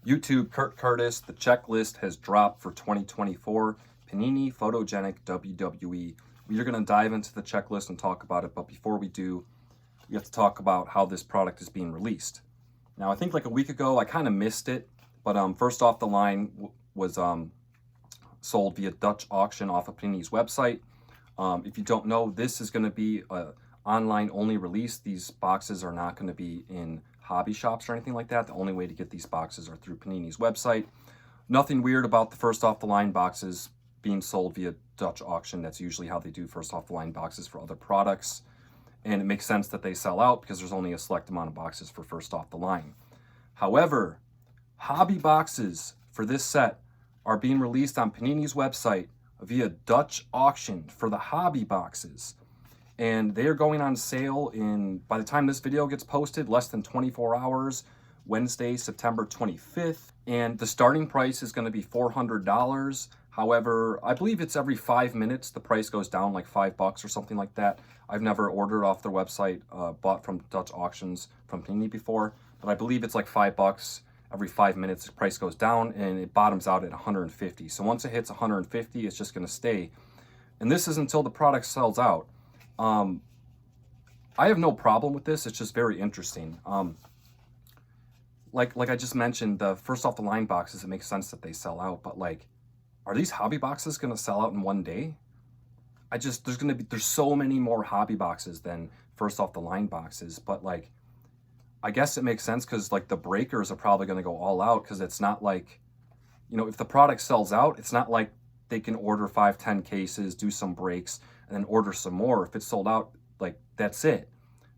YouTube, Kurt Curtis, the checklist has dropped for 2024 Panini PhotoGenic WWE. We are going to dive into the checklist and talk about it, but before we do, we have to talk about how this product is being released. Now, I think like a week ago, I kind of missed it, but first off the line was sold via Dutch auction off of Panini's website. If you don't know, this is going to be an online-only release. These boxes are not going to be in hobby shops or anything like that. The only way to get these boxes are through Panini's website. Nothing weird about the first off the line boxes being sold via Dutch auction. That's usually how they do first off the line boxes for other products. And it makes sense that they sell out because there's only a select amount of boxes for first off the line. However, hobby boxes for this set are being released on Panini's website via Dutch auction for the hobby boxes. And they are going on sale by the time this video gets posted, less than 24 hours, Wednesday, September 25th. And the starting price is going to be $400. However, I believe it's every 5 minutes the price goes down like $5 or something like that. I've never ordered off their website, bought from Dutch auctions from Panini before, but I believe it's like $5 every 5 minutes. The price goes down and it bottoms out at 150. So once it hits 150, it's just going to stay. And this is until the product sells out. I have no problem with this. It's just very interesting. Like I just mentioned, the first off the line boxes, it makes sense that they sell out, but like, are these hobby boxes going to sell out in one day? There's so many more hobby boxes than first off the line boxes, but like, I guess it makes sense because like the breakers are probably going to go all out because it's not like, you know, if the product sells out, it's not like they can order 5-10 cases, do some breaks, and then order some more. If it's sold out, like that's it.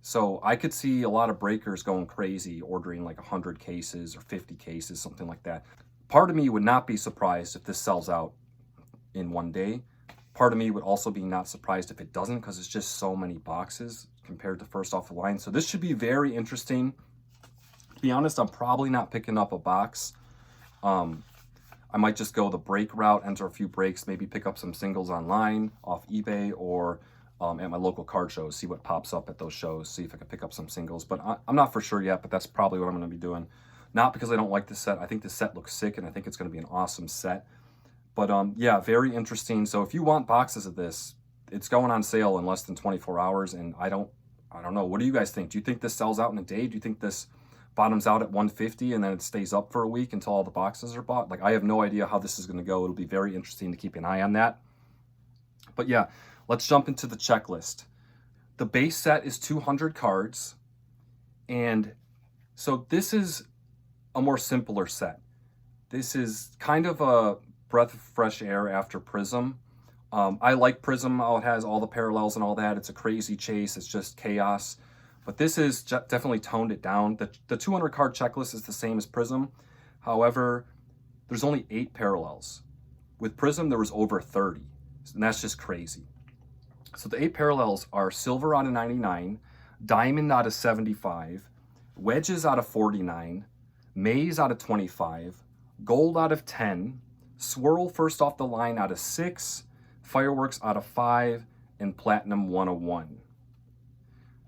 So I could see a lot of breakers going crazy, ordering like 100 cases or 50 cases, something like that. Part of me would not be surprised if this sells out in one day. Part of me would also be not surprised if it doesn't because it's just so many boxes compared to first off the line. So this should be very interesting. To be honest, I'm probably not picking up a box. I might just go the break route, enter a few breaks, maybe pick up some singles online off eBay or at my local card shows, see what pops up at those shows, see if I can pick up some singles. But I'm not for sure yet, but that's probably what I'm going to be doing. Not because I don't like this set. I think this set looks sick, and I think it's going to be an awesome set. But yeah, very interesting. So if you want boxes of this, it's going on sale in less than 24 hours, and I don't know. What do you guys think? Do you think this sells out in a day? Do you think this bottoms out at 150 and then it stays up for a week until all the boxes are bought? Like, I have no idea how this is going to go. It'll be very interesting to keep an eye on that. But yeah, let's jump into the checklist. The base set is 200 cards. And so this is a more simpler set. This is kind of a breath of fresh air after Prism. I like Prism, how it has all the parallels and all that. It's a crazy chase. It's just chaos. But this is definitely toned it down. The 200 card checklist is the same as Prism. However, there's only 8 parallels. With Prism, there was over 30. And that's just crazy. So the 8 parallels are silver out of 99, diamond out of 75, wedges out of 49, maze out of 25, gold out of 10, swirl first off the line out of 6, fireworks out of 5, and platinum 101.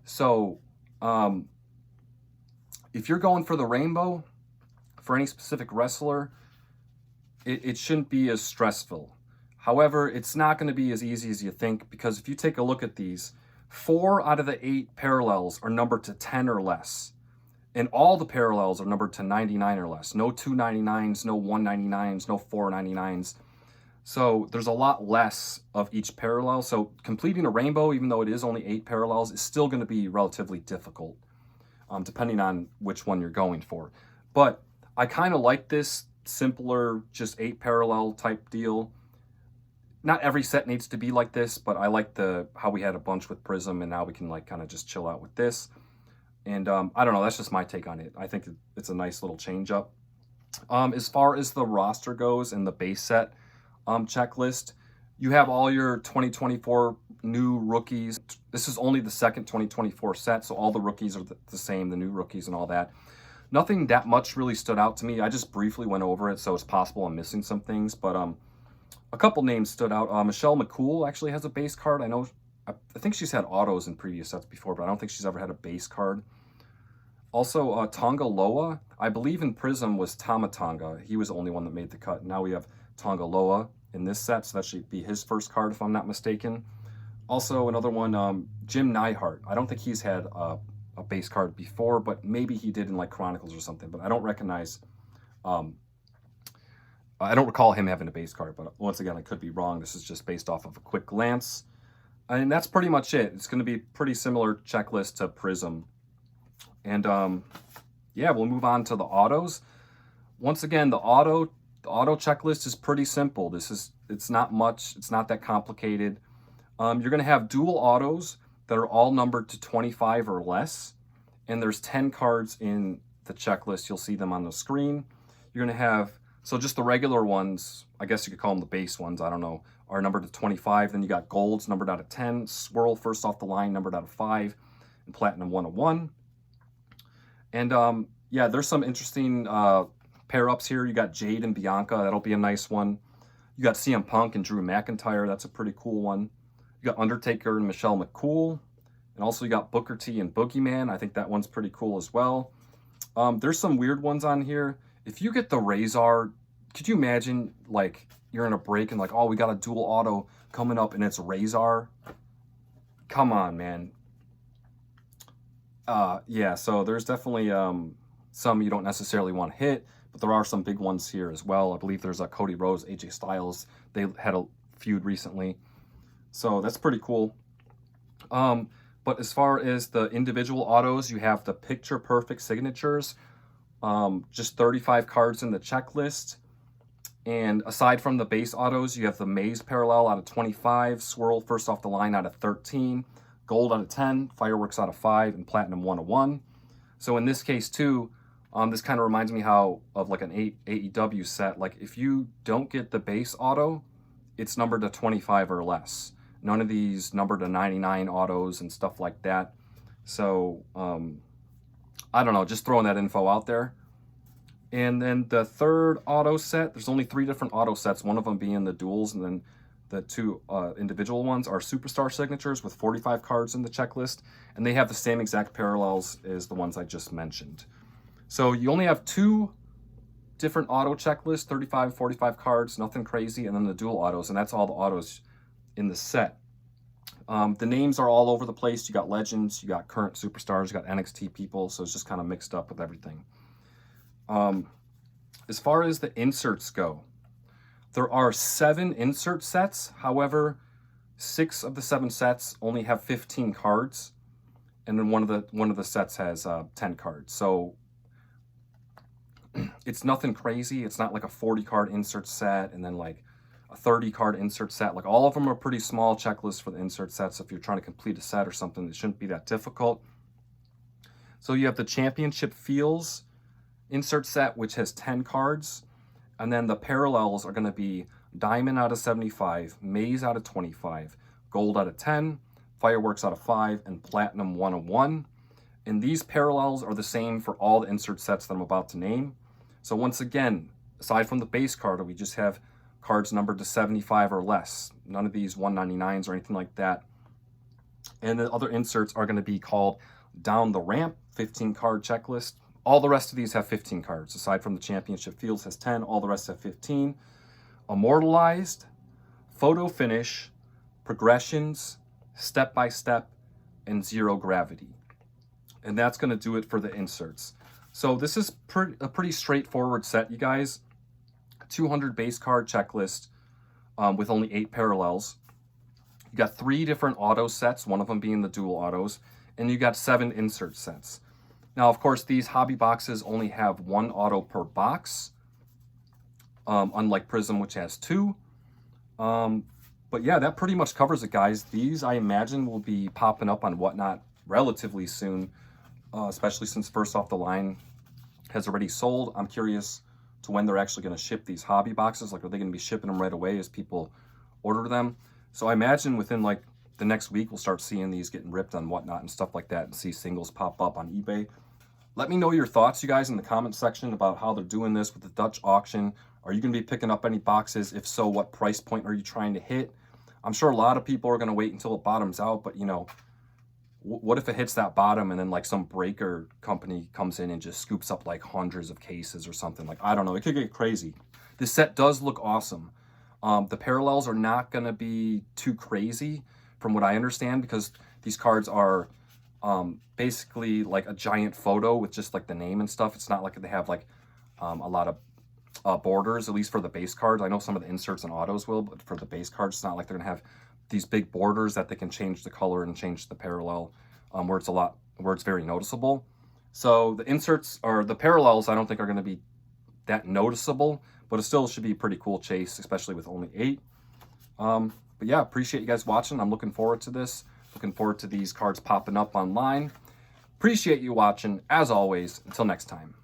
So if you're going for the rainbow for any specific wrestler, it shouldn't be as stressful. However, it's not going to be as easy as you think, because if you take a look at these, 4 out of the 8 parallels are numbered to 10 or less. And all the parallels are numbered to 99 or less. No 299s, no 199s, no 499s. So there's a lot less of each parallel. So completing a rainbow, even though it is only 8 parallels, is still going to be relatively difficult, depending on which one you're going for. But I kind of like this simpler, just 8 parallel type deal. Not every set needs to be like this, but I like how we had a bunch with Prism, and now we can like kind of just chill out with this. And I don't know, that's just my take on it. I think it's a nice little change up. As far as the roster goes and the base set checklist, you have all your 2024 new rookies. This is only the second 2024 set, so all the rookies are the same, the new rookies and all that. Nothing that much really stood out to me. I just briefly went over it, so it's possible I'm missing some things. But a couple names stood out. Michelle McCool actually has a base card. I think she's had autos in previous sets before, but I don't think she's ever had a base card. Also, Tonga Loa, I believe in Prism was Tama Tonga. He was the only one that made the cut. Now we have Tonga Loa in this set, so that should be his first card if I'm not mistaken. Also, another one, Jim Neihart. I don't think he's had a base card before, but maybe he did in like Chronicles or something. But I don't recognize, I don't recall him having a base card. But once again, I could be wrong. This is just based off of a quick glance. And that's pretty much it. It's going to be pretty similar checklist to Prism. And yeah, we'll move on to the autos. Once again, the auto checklist is pretty simple. It's not much. It's not that complicated. You're going to have dual autos that are all numbered to 25 or less. And there's 10 cards in the checklist. You'll see them on the screen. You're going to have, so just the regular ones, I guess you could call them the base ones, I don't know, are numbered to 25. Then you got golds numbered out of 10, swirl first off the line numbered out of 5, and platinum 101. And yeah, there's some interesting pair-ups here. You got Jade and Bianca. That'll be a nice one. You got CM Punk and Drew McIntyre. That's a pretty cool one. You got Undertaker and Michelle McCool. And also you got Booker T and Boogeyman. I think that one's pretty cool as well. There's some weird ones on here. If you get the Razor, could you imagine, like, you're in a break and like, oh, we got a dual auto coming up and it's Razor? Come on, man. Yeah, so there's definitely some you don't necessarily want to hit, but there are some big ones here as well. I believe there's a Cody Rhodes, AJ Styles. They had a feud recently. So that's pretty cool. But as far as the individual autos, you have the picture perfect signatures, just 35 cards in the checklist. And aside from the base autos, you have the Maze Parallel out of 25, Swirl first off the line out of 13, Gold out of 10, Fireworks out of 5, and Platinum 101. So in this case too, this kind of reminds me of like an AEW set. Like if you don't get the base auto, it's numbered to 25 or less. None of these numbered to 99 autos and stuff like that. So I don't know, just throwing that info out there. And then the third auto set, there's only 3 different auto sets, one of them being the duels, and then the 2 individual ones are superstar signatures with 45 cards in the checklist, and they have the same exact parallels as the ones I just mentioned. So you only have 2 different auto checklists, 35, 45 cards, nothing crazy, and then the dual autos, and that's all the autos in the set. The names are all over the place. You got legends, you got current superstars, you got NXT people, so it's just kind of mixed up with everything. As far as the inserts go, there are 7 insert sets. However, 6 of the 7 sets only have 15 cards, and then one of the sets has 10 cards. So it's nothing crazy. It's not like a 40 card insert set and then like a 30 card insert set. Like all of them are pretty small checklists for the insert sets. If you're trying to complete a set or something, it shouldn't be that difficult. So you have the Championship Feels insert set, which has 10 cards. And then the parallels are going to be Diamond out of 75, Maze out of 25, Gold out of 10, Fireworks out of 5, and Platinum 101. And these parallels are the same for all the insert sets that I'm about to name. So once again, aside from the base card, we just have cards numbered to 75 or less. None of these 199s or anything like that. And the other inserts are going to be called Down the Ramp, 15 card checklist. All the rest of these have 15 cards. Aside from the Championship Fields has 10, all the rest have 15. Immortalized, Photo Finish, Progressions, Step by Step, and Zero Gravity. And that's going to do it for the inserts. So this is a pretty straightforward set, you guys. 200 base card checklist with only 8 parallels. You got 3 different auto sets, one of them being the dual autos, and you got 7 insert sets. Now, of course, these hobby boxes only have 1 auto per box, unlike Prism, which has 2. But yeah, that pretty much covers it, guys. These, I imagine, will be popping up on Whatnot relatively soon, especially since First Off the Line has already sold. I'm curious to when they're actually going to ship these hobby boxes. Like, are they going to be shipping them right away as people order them? So I imagine within, like, the next week, we'll start seeing these getting ripped on Whatnot and stuff like that and see singles pop up on eBay. Let me know your thoughts, you guys, in the comment section about how they're doing this with the Dutch auction. Are you going to be picking up any boxes? If so, what price point are you trying to hit? I'm sure a lot of people are going to wait until it bottoms out, but, you know, What if it hits that bottom and then like some breaker company comes in and just scoops up like hundreds of cases or something? Like, I don't know, it could get crazy. This set does look awesome. The parallels are not going to be too crazy from what I understand, because these cards are basically like a giant photo with just like the name and stuff. It's not like they have like a lot of borders, at least for the base cards. I know some of the inserts and autos will, but for the base cards, it's not like they're gonna have these big borders that they can change the color and change the parallel, where it's very noticeable. So the inserts or the parallels, I don't think are gonna be that noticeable, but it still should be a pretty cool chase, especially with only 8. But yeah, appreciate you guys watching. I'm looking forward to this. Looking forward to these cards popping up online. Appreciate you watching. As always, until next time.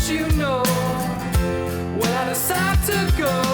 You know when I decide to go.